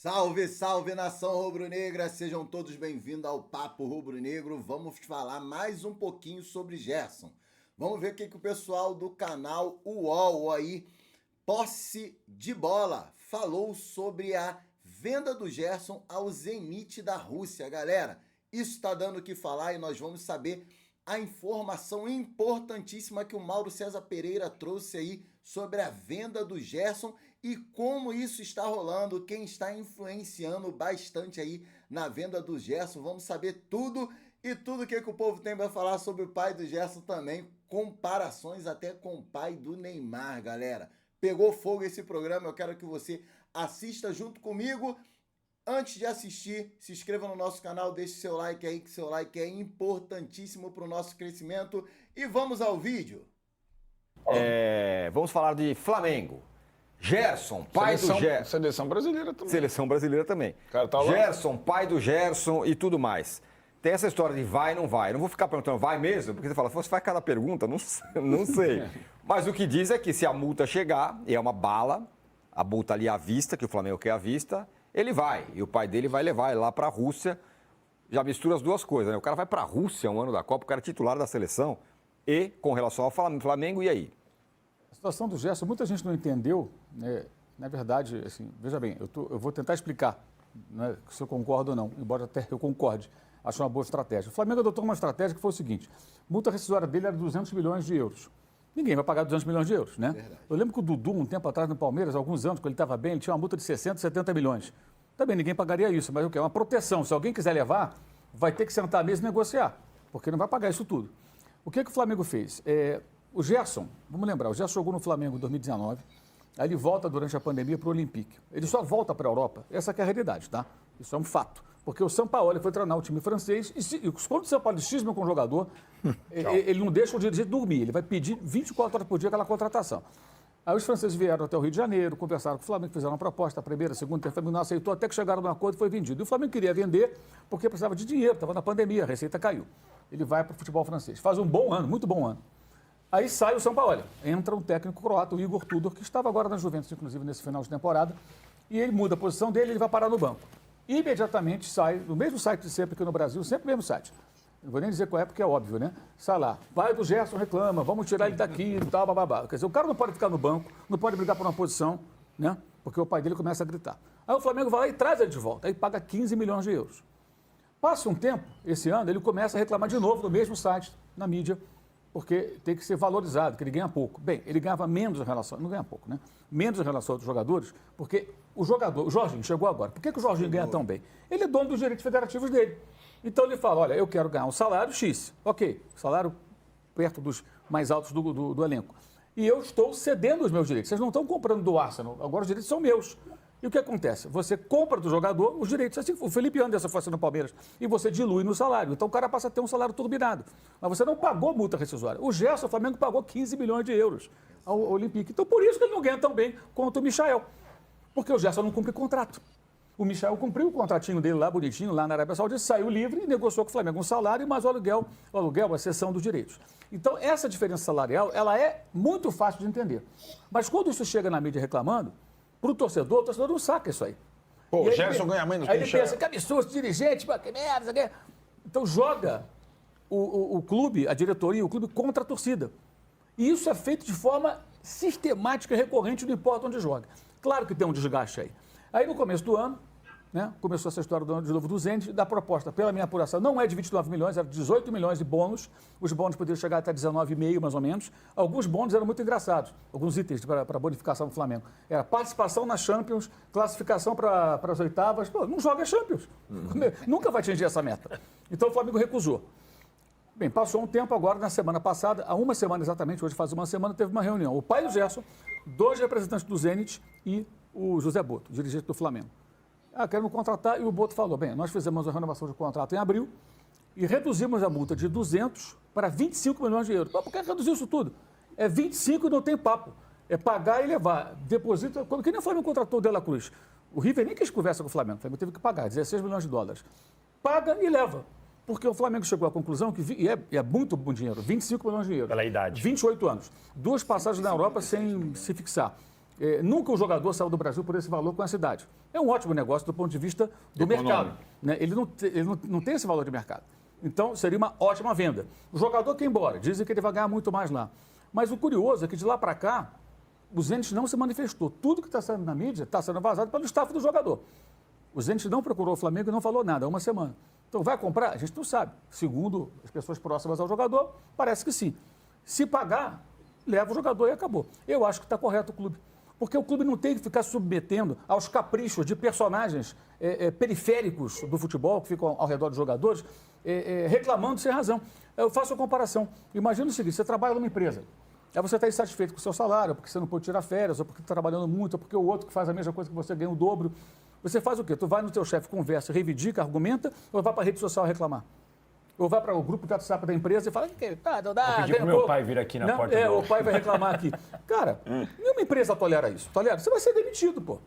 Salve, salve, nação rubro-negra! Sejam todos bem-vindos ao Papo Rubro-Negro. Vamos falar mais um pouquinho sobre Gerson. Vamos ver o que o pessoal do canal UOL aí, Posse de Bola, falou sobre a venda do Gerson ao Zenit da Rússia. Galera, isso está dando o que falar e nós vamos saber a informação importantíssima que o Mauro César Pereira trouxe aí sobre a venda do Gerson e como isso está rolando, quem está influenciando bastante aí na venda do Gerson. Vamos saber tudo e tudo que o povo tem para falar sobre o pai do Gerson também, comparações até com o pai do Neymar, galera. Pegou fogo esse programa, eu quero que você assista junto comigo. Antes de assistir, se inscreva no nosso canal, deixe seu like aí, que seu like é importantíssimo para o nosso crescimento. E vamos ao vídeo. Vamos falar de Flamengo. Gerson, pai do Gerson. Seleção brasileira também. Seleção brasileira também. Cara, tá lá. Gerson, pai do Gerson e tudo mais. Tem essa história de vai ou não vai. Eu não vou ficar perguntando vai mesmo, porque você fala, você faz cada pergunta, não sei. Mas o que diz é que se a multa chegar, e é uma bala, a multa ali à vista, que o Flamengo quer à vista, ele vai. E o pai dele vai levar ele lá para a Rússia. Já mistura as duas coisas, né? O cara vai para a Rússia um ano da Copa, o cara é titular da seleção. E com relação ao Flamengo, e aí? A situação do Gerson, muita gente não entendeu, né? Na verdade, assim, veja bem, eu vou tentar explicar, né, se eu concordo ou não, embora até eu concorde. Acho uma boa estratégia. O Flamengo adotou uma estratégia que foi o seguinte: multa rescisória dele era 200 milhões de euros. Ninguém vai pagar 200 milhões de euros, né? Verdade. Eu lembro que o Dudu, um tempo atrás no Palmeiras, alguns anos, quando ele estava bem, ele tinha uma multa de 60, 70 milhões. Também ninguém pagaria isso, mas o que? É uma proteção. Se alguém quiser levar, vai ter que sentar à mesa e negociar, porque não vai pagar isso tudo. O que o Flamengo fez? O Gerson, vamos lembrar, o Gerson jogou no Flamengo em 2019, aí ele volta durante a pandemia para o Olympique. Ele só volta para a Europa, essa que é a realidade, tá? Isso é um fato. Porque o Sampaoli foi treinar o time francês e quando o Sampaoli cisma com o jogador, ele não deixa o dirigente dormir, ele vai pedir 24 horas por dia aquela contratação. Aí os franceses vieram até o Rio de Janeiro, conversaram com o Flamengo, fizeram uma proposta, a primeira, a segunda, o Flamengo não aceitou, até que chegaram num acordo e foi vendido. E o Flamengo queria vender porque precisava de dinheiro, estava na pandemia, a receita caiu. Ele vai para o futebol francês, faz um bom ano, muito bom ano. Aí sai o Sampaoli, entra um técnico croata, o Igor Tudor, que estava agora na Juventus, inclusive nesse final de temporada, e ele muda a posição dele, ele vai parar no banco. Imediatamente sai, no mesmo site de sempre aqui no Brasil, sempre o mesmo site. Não vou nem dizer qual é, porque é óbvio, né? Sai lá, pai do Gerson reclama, vamos tirar ele daqui e tal, bababá. Quer dizer, o cara não pode ficar no banco, não pode brigar por uma posição, né? Porque o pai dele começa a gritar. Aí o Flamengo vai lá e traz ele de volta, aí paga 15 milhões de euros. Passa um tempo, esse ano, ele começa a reclamar de novo no mesmo site, na mídia, porque tem que ser valorizado, que ele ganha pouco. Bem, ele ganhava menos em relação, não ganha pouco, né? Menos em relação a outros jogadores, porque o Jorginho chegou agora. Por que o Jorginho ganha tão bem? Ele é dono dos direitos federativos dele. Então ele fala, olha, eu quero ganhar um salário X. Ok, salário perto dos mais altos do elenco. E eu estou cedendo os meus direitos. Vocês não estão comprando do Arsenal, agora os direitos são meus. E o que acontece? Você compra do jogador os direitos, assim, o Felipe Anderson foi assim no Palmeiras, e você dilui no salário. Então o cara passa a ter um salário turbinado. Mas você não pagou multa rescisória. O Gerson, o Flamengo, pagou 15 milhões de euros ao Olympique. Então por isso que ele não ganha tão bem quanto o Michael. Porque o Gerson não cumpre contrato. O Michael cumpriu o contratinho dele lá, bonitinho, lá na Arábia Saudita, saiu livre e negociou com o Flamengo um salário, mas o aluguel, a cessão dos direitos. Então essa diferença salarial, ela é muito fácil de entender. Mas quando isso chega na mídia reclamando, para o torcedor não saca isso aí. Pô, o Gerson ganha menos que Aí o ele pensa, que absurdo, dirigente, que merda, que... Então joga o clube, a diretoria, o clube contra a torcida. E isso é feito de forma sistemática e recorrente, não importa onde joga. Claro que tem um desgaste aí. Aí no começo do ano, né, começou essa história de novo do Zenit, da proposta, pela minha apuração, não é de 29 milhões, era de 18 milhões de bônus. Os bônus poderiam chegar até 19,5 mais ou menos. Alguns bônus eram muito engraçados, alguns itens para bonificação do Flamengo. Era participação na Champions, classificação para as oitavas. Pô, não joga Champions. Nunca vai atingir essa meta. Então o Flamengo recusou. Bem, passou um tempo agora, na semana passada, há uma semana exatamente, hoje faz uma semana, teve uma reunião. O pai do Gerson, 2 representantes do Zenit e o José Boto, dirigente do Flamengo. Queremos contratar, e o Boto falou, bem, nós fizemos a renovação de contrato em abril e reduzimos a multa de 200 para 25 milhões de euros. Mas por que reduzir isso tudo? É 25 e não tem papo. É pagar e levar. Deposita, que nem o Flamengo contratou o De La Cruz. O River nem quis conversa com o Flamengo teve que pagar 16 milhões de dólares. Paga e leva. Porque o Flamengo chegou à conclusão que, e é muito bom dinheiro, 25 milhões de euros. Pela idade. 28 anos. 2 passagens na Europa sem se fixar. Nunca o jogador saiu do Brasil por esse valor com essa idade. É um ótimo negócio do ponto de vista do mercado. Né? Ele não tem esse valor de mercado. Então, seria uma ótima venda. O jogador quer ir embora. Dizem que ele vai ganhar muito mais lá. Mas o curioso é que de lá para cá, o Zenit não se manifestou. Tudo que está saindo na mídia está sendo vazado pelo staff do jogador. O Zenit não procurou o Flamengo e não falou nada há uma semana. Então, vai comprar? A gente não sabe. Segundo as pessoas próximas ao jogador, parece que sim. Se pagar, leva o jogador e acabou. Eu acho que está correto o clube. Porque o clube não tem que ficar submetendo aos caprichos de personagens periféricos do futebol, que ficam ao redor dos jogadores, reclamando sem razão. Eu faço a comparação. Imagina o seguinte, você trabalha numa empresa, aí você está insatisfeito com o seu salário, porque você não pode tirar férias, ou porque está trabalhando muito, ou porque o outro que faz a mesma coisa que você ganha o dobro. Você faz o quê? Tu vai no teu chefe, conversa, reivindica, argumenta, ou vai para a rede social reclamar? Ou vai para o grupo de WhatsApp da empresa e fala, não dá. Vou pedir pro meu pai vir aqui na porta do... O pai vai reclamar aqui. Cara, nenhuma empresa tolera isso. Tolera? Você vai ser demitido, pô.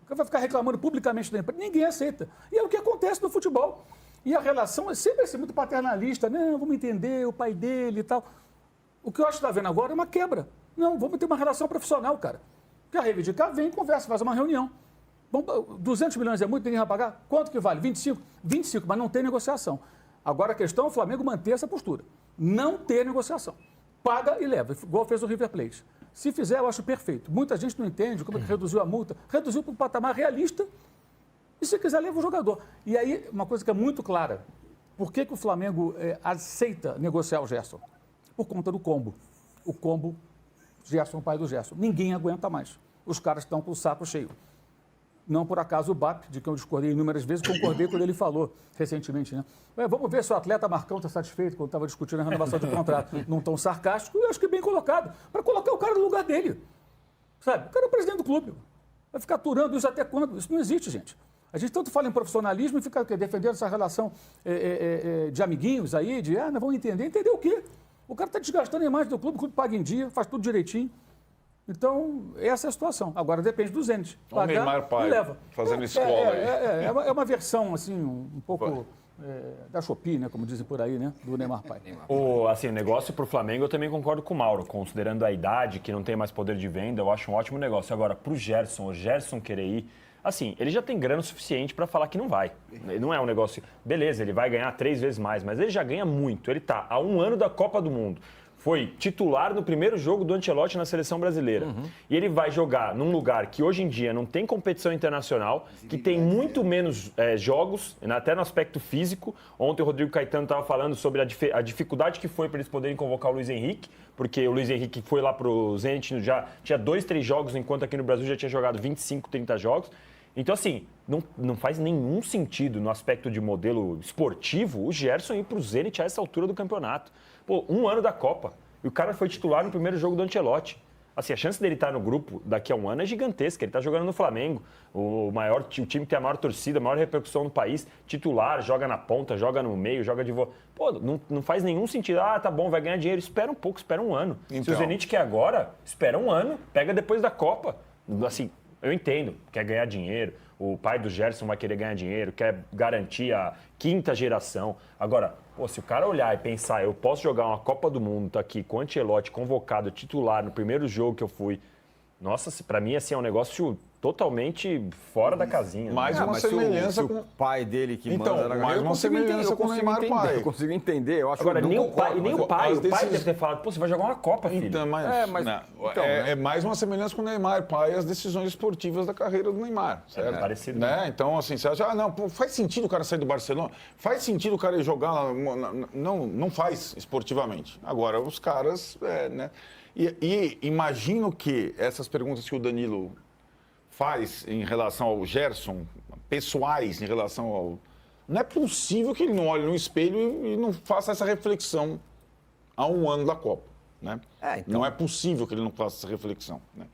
Você vai ficar reclamando publicamente da empresa. Ninguém aceita. E é o que acontece no futebol. E a relação é sempre assim, muito paternalista. Não, vamos entender o pai dele e tal. O que eu acho que está vendo agora é uma quebra. Não, vamos ter uma relação profissional, cara. Quer reivindicar? Vem, conversa, faz uma reunião. 200 milhões é muito, ninguém vai pagar? Quanto que vale? 25? 25, mas não tem negociação. Agora a questão é o Flamengo manter essa postura. Não ter negociação. Paga e leva, igual fez o River Plate. Se fizer, eu acho perfeito. Muita gente não entende como é que reduziu a multa. Reduziu para um patamar realista e, se quiser, leva o jogador. E aí, uma coisa que é muito clara. Por que o Flamengo aceita negociar o Gerson? Por conta do combo. O combo Gerson, pai do Gerson. Ninguém aguenta mais. Os caras estão com o saco cheio. Não por acaso o BAP, de quem eu discordei inúmeras vezes, concordei quando ele falou recentemente, né? Vamos ver se o atleta Marcão está satisfeito quando estava discutindo a renovação de contrato. Não tão sarcástico, eu acho que bem colocado. Para colocar o cara no lugar dele. Sabe? O cara é o presidente do clube. Vai ficar aturando isso até quando? Isso não existe, gente. A gente tanto fala em profissionalismo e fica defendendo essa relação de amiguinhos aí, nós vamos entender. Entender o quê? O cara está desgastando a imagem do clube, o clube paga em dia, faz tudo direitinho. Então, essa é a situação. Agora, depende do Zenit. O Neymar pai, leva. fazendo escola aí. É uma versão, assim, um pouco da Shopee, né? Como dizem por aí, né? Do Neymar pai. O negócio pro Flamengo, eu também concordo com o Mauro. Considerando a idade, que não tem mais poder de venda, eu acho um ótimo negócio. Agora, pro Gerson, o Gerson querer ir... Assim, ele já tem grana suficiente para falar que não vai. Não é um negócio... Beleza, ele vai ganhar 3 vezes mais, mas ele já ganha muito. Ele tá há 1 ano da Copa do Mundo. Foi titular no primeiro jogo do Ancelotti na Seleção Brasileira. E ele vai jogar num lugar que hoje em dia não tem competição internacional, que tem muito menos jogos, até no aspecto físico. Ontem o Rodrigo Caetano estava falando sobre a dificuldade que foi para eles poderem convocar o Luiz Henrique, porque o Luiz Henrique foi lá para o Zenit, já tinha 2, 3 jogos, enquanto aqui no Brasil já tinha jogado 25, 30 jogos. Então, assim, não faz nenhum sentido no aspecto de modelo esportivo o Gerson ir para o Zenit a essa altura do campeonato. Pô, 1 ano da Copa. E o cara foi titular no primeiro jogo do Ancelotti. Assim, a chance dele estar no grupo daqui a 1 ano é gigantesca. Ele está jogando no Flamengo, o time que tem a maior torcida, a maior repercussão no país. Titular, joga na ponta, joga no meio, joga de volta. Pô, não faz nenhum sentido. Tá bom, vai ganhar dinheiro. Espera um pouco, espera 1 ano. Então... Se o Zenit quer agora, espera 1 ano, pega depois da Copa. Assim, eu entendo, quer ganhar dinheiro. O pai do Gerson vai querer ganhar dinheiro, quer garantir a 5ª geração. Agora, se o cara olhar e pensar, eu posso jogar uma Copa do Mundo, tá aqui com o Ancelotti convocado titular no primeiro jogo que eu fui. Nossa, pra mim, assim, é um negócio totalmente fora da casinha. Mais uma semelhança com o pai dele que manda na mais uma semelhança com o Neymar pai. Eu consigo entender. Eu acho agora, que nem o pai deve ter falado, você vai jogar uma Copa, filho. Então, é mais uma semelhança com o Neymar pai e as decisões esportivas da carreira do Neymar, certo? É parecido. Né? Então, assim, você acha, faz sentido o cara sair do Barcelona? Faz sentido o cara ir jogar lá? Não faz esportivamente. Agora, os caras, né? E imagino que essas perguntas que o Danilo faz em relação ao Gerson, pessoais em relação ao... Não é possível que ele não olhe no espelho e não faça essa reflexão há 1 ano da Copa, né? Então... Não é possível que ele não faça essa reflexão, né?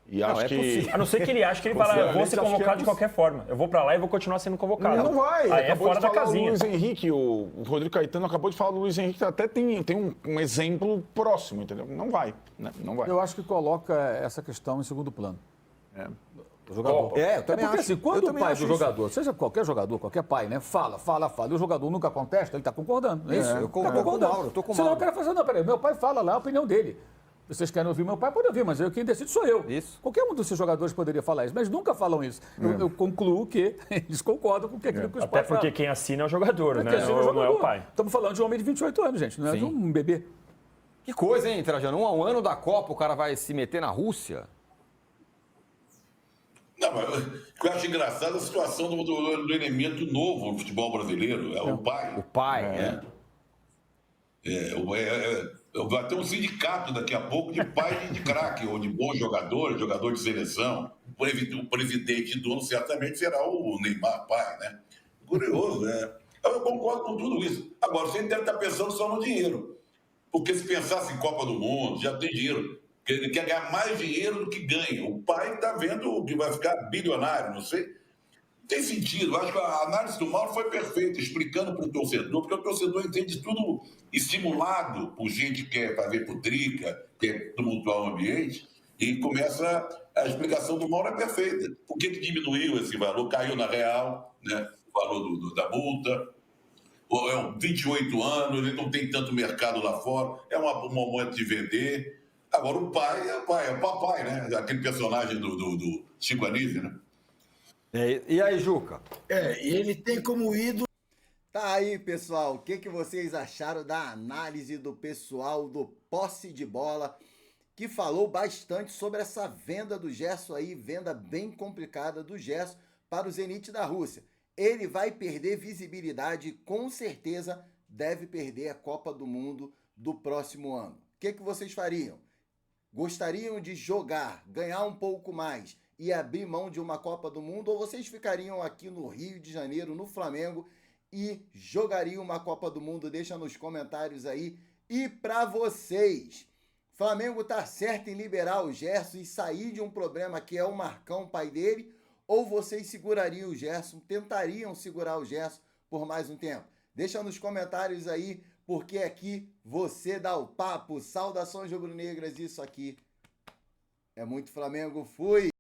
E acho que... Possível. A não ser que ele ache que ele vai lá, eu vou ser convocado de qualquer forma. Eu vou pra lá e vou continuar sendo convocado. Não vai. Aí é fora da casinha. O Luiz Henrique, o Rodrigo Caetano acabou de falar do Luiz Henrique, até tem um exemplo próximo, entendeu? Não vai, né? Não vai. Eu acho que coloca essa questão em segundo plano. O jogador. Eu também porque acho. assim, quando o pai do jogador, seja qualquer jogador, qualquer pai, né, fala, e o jogador nunca contesta, ele está concordando. É isso? Eu concordo com o Mauro, eu tô com o Senão Mauro. o cara fala assim, não, peraí, meu pai fala lá a opinião dele. Vocês querem ouvir meu pai? Pode ouvir, mas quem decide sou eu. Isso. Qualquer um desses jogadores poderia falar isso, mas nunca falam isso. Eu concluo que eles concordam com aquilo que os Até pais falam. porque quem assina é o jogador, né? Quem assina é o Não é o jogador. pai. Estamos falando de um homem de 28 anos, gente, não é de um bebê. Que coisa, hein, Trajano? Um ano da Copa, o cara vai se meter na Rússia? Não, mas o que eu acho engraçado é a situação do elemento novo no futebol brasileiro, é o pai. O pai, Vai ter um sindicato daqui a pouco de pai de craque, ou de bons jogadores, jogador de seleção. O presidente e dono certamente será o Neymar pai, né? Curioso, né? Eu concordo com tudo isso. Agora, você deve estar pensando só no dinheiro. Porque se pensasse em Copa do Mundo, já tem dinheiro. Ele quer ganhar mais dinheiro do que ganha. O pai está vendo que vai ficar bilionário, não sei. Não tem sentido. Eu acho que a análise do Mauro foi perfeita, explicando para o torcedor, porque o torcedor entende tudo estimulado por gente que quer fazer putrica, quer tumultuar o ambiente, e começa a explicação do Mauro é perfeita. Por que diminuiu esse valor? Caiu na real, né? O valor da multa. 28 anos, ele não tem tanto mercado lá fora, é um momento de vender. Agora, o pai é o papai, né? Aquele personagem do Chico Anísio, né? E aí, Juca? E ele tem como ídolo. Tá aí, pessoal. O que vocês acharam da análise do pessoal do Posse de Bola, que falou bastante sobre essa venda do Gerson aí, venda bem complicada do Gerson para o Zenit da Rússia. Ele vai perder visibilidade, com certeza deve perder a Copa do Mundo do próximo ano. O que vocês fariam? Gostariam de jogar, ganhar um pouco mais e abrir mão de uma Copa do Mundo, ou vocês ficariam aqui no Rio de Janeiro, no Flamengo, e jogariam uma Copa do Mundo? Deixa nos comentários aí. E para vocês, Flamengo tá certo em liberar o Gerson e sair de um problema que é o Marcão, pai dele, ou vocês segurariam o Gerson, tentariam segurar o Gerson por mais um tempo? Deixa nos comentários aí, porque aqui você dá o papo. Saudações rubro-negras, isso aqui é muito Flamengo. Fui!